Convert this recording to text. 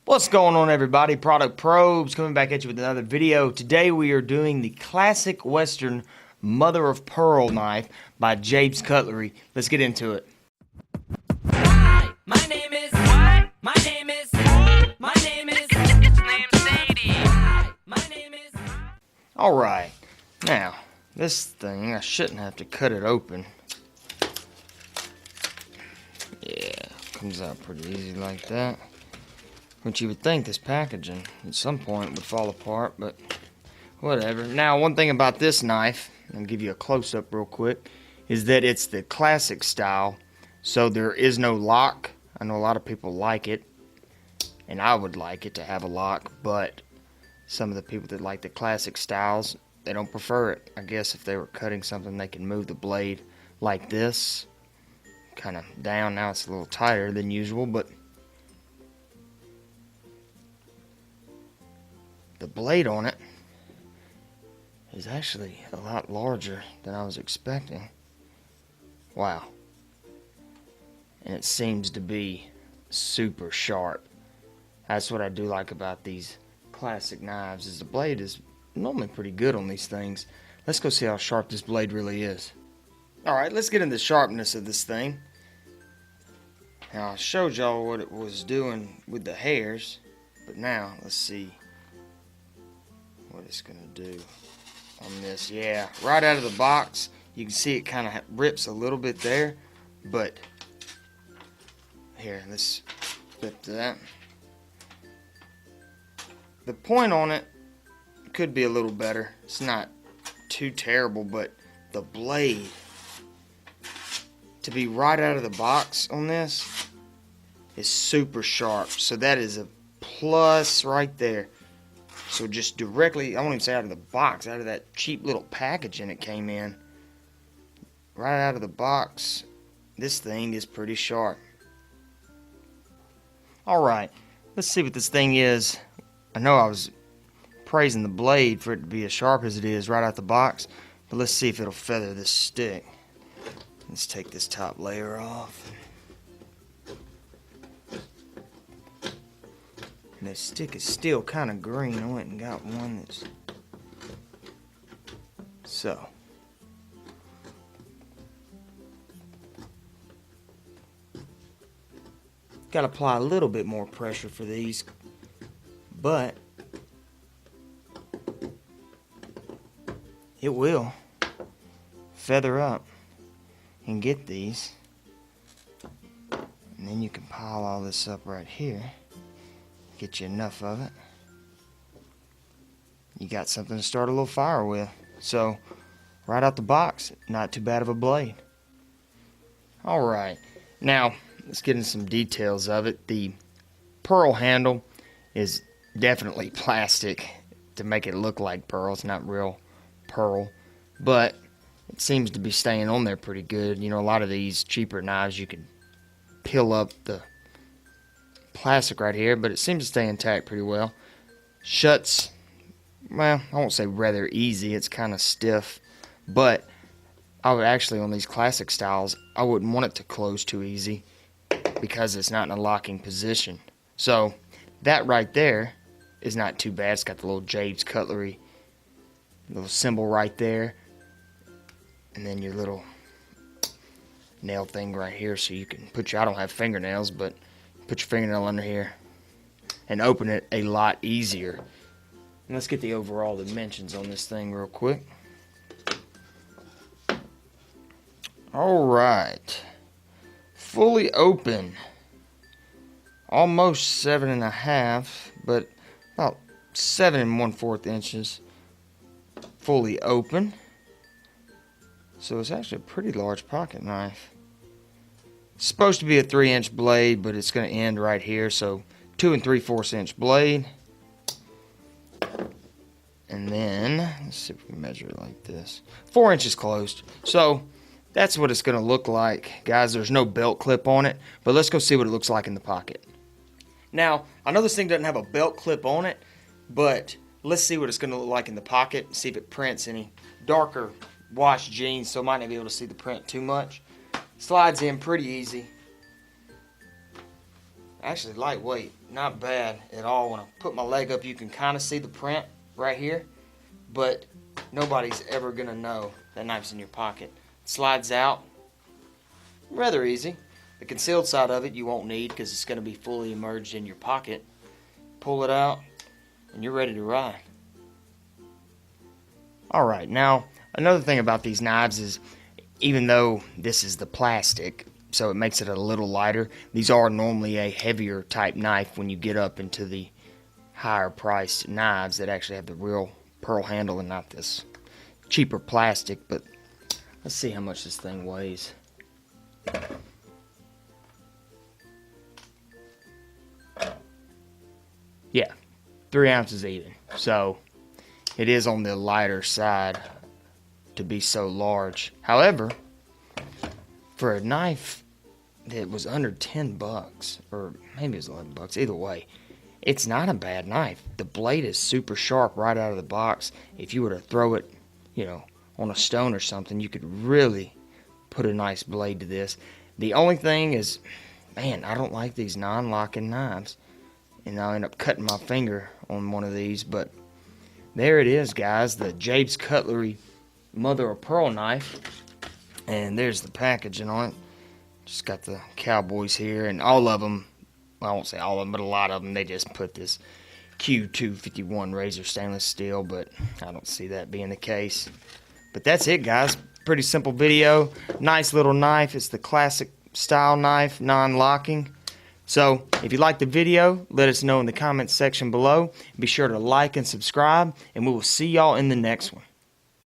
What's going on, everybody? Product Probes coming back at you with another video. Today we are doing the classic Western mother of pearl knife by Jabe's Cutlery. Let's get into it. Hi, my name is what? My name is It's named Sadie. Hi, my name is Alright, now this thing, I shouldn't have to cut it open. Yeah, comes out pretty easy like that. Which you would think this packaging at some point would fall apart, but whatever. Now, one thing about this knife, I'll give you a close-up real quick, is that it's the classic style, so there is no lock. I know a lot of people like it, and I would like it to have a lock, but some of the people that like the classic styles, they don't prefer it. I guess if they were cutting something, they can move the blade like this, kind of down. Now it's a little tighter than usual, but the blade on it is actually a lot larger than I was expecting. Wow. And it seems to be super sharp. That's what I do like about these classic knives, is the blade is normally pretty good on these things. Let's go see how sharp this blade really is. Alright, let's get into the sharpness of this thing. Now, I showed y'all what it was doing with the hairs, but now let's see what it's gonna do on this. Yeah, right out of the box you can see it kind of rips a little bit there, but here, let's flip that. The point on it could be a little better. It's not too terrible, but the blade to be right out of the box on this is super sharp, so that is a plus right there. So just directly, I won't even say out of the box, out of that cheap little packaging it came in, right out of the box, this thing is pretty sharp. Alright, let's see what this thing is. I know I was praising the blade for it to be as sharp as it is right out the box, but let's see if it'll feather this stick. Let's take this top layer off. And the stick is still kind of green. I went and got one that's so. Got to apply a little bit more pressure for these, but it will feather up and get these. And then you can pile all this up right here. Get you enough of it. You got something to start a little fire with. So, right out the box, not too bad of a blade. Alright, now let's get into some details of it. The pearl handle is definitely plastic to make it look like pearl. It's not real pearl, but it seems to be staying on there pretty good. You know, a lot of these cheaper knives, you can peel up the plastic right here, but it seems to stay intact pretty well. Shuts, well, I won't say rather easy, it's kind of stiff, but I would actually, on these classic styles, I wouldn't want it to close too easy because it's not in a locking position. So that right there is not too bad. It's got the little Jabe's Cutlery little symbol right there, and then your little nail thing right here, so you can put your, I don't have fingernails, but put your fingernail under here and open it a lot easier. And let's get the overall dimensions on this thing real quick. Alright, fully open, almost 7.5, but about 7 1/4 inches fully open. So it's actually a pretty large pocket knife. It's supposed to be a 3-inch blade, but it's going to end right here, so 2 3/4 inch blade. And then, let's see if we can measure it like this. 4 inches closed. So that's what it's going to look like. Guys, there's no belt clip on it, but let's go see what it looks like in the pocket. Now, I know this thing doesn't have a belt clip on it, but let's see what it's going to look like in the pocket, see if it prints any darker washed jeans, so I might not be able to see the print too much. Slides in pretty easy. Actually lightweight. not bad at all. When I put my leg up, you can kind of see the print right here, but nobody's ever gonna know that knife's in your pocket. It slides out rather easy. The concealed side of it you won't need because it's gonna be fully immersed in your pocket. Pull it out and you're ready to ride. Alright, now another thing about these knives is, even though this is the plastic, so it makes it a little lighter, these are normally a heavier type knife when you get up into the higher priced knives that actually have the real pearl handle and not this cheaper plastic. But let's see how much this thing weighs. Yeah, 3 ounces even. So it is on the lighter side to be so large. However, for a knife that was under 10 bucks, or maybe it was 11 bucks, either way, it's not a bad knife. The blade is super sharp right out of the box. If you were to throw it, on a stone or something, you could really put a nice blade to this. The only thing is, man, I don't like these non-locking knives, and I'll end up cutting my finger on one of these. But there it is, guys, the Jabe's Cutlery mother of pearl knife, and there's the packaging on it. Just got the Cowboys here, and all of them, well, I won't say all of them, but a lot of them, they just put this Q251 razor stainless steel, but I don't see that being the case. But that's it, guys. Pretty simple video. Nice little knife. It's the classic style knife, non-locking. So if you liked the video, let us know in the comments section below. Be sure to like and subscribe, and we will see y'all in the next one.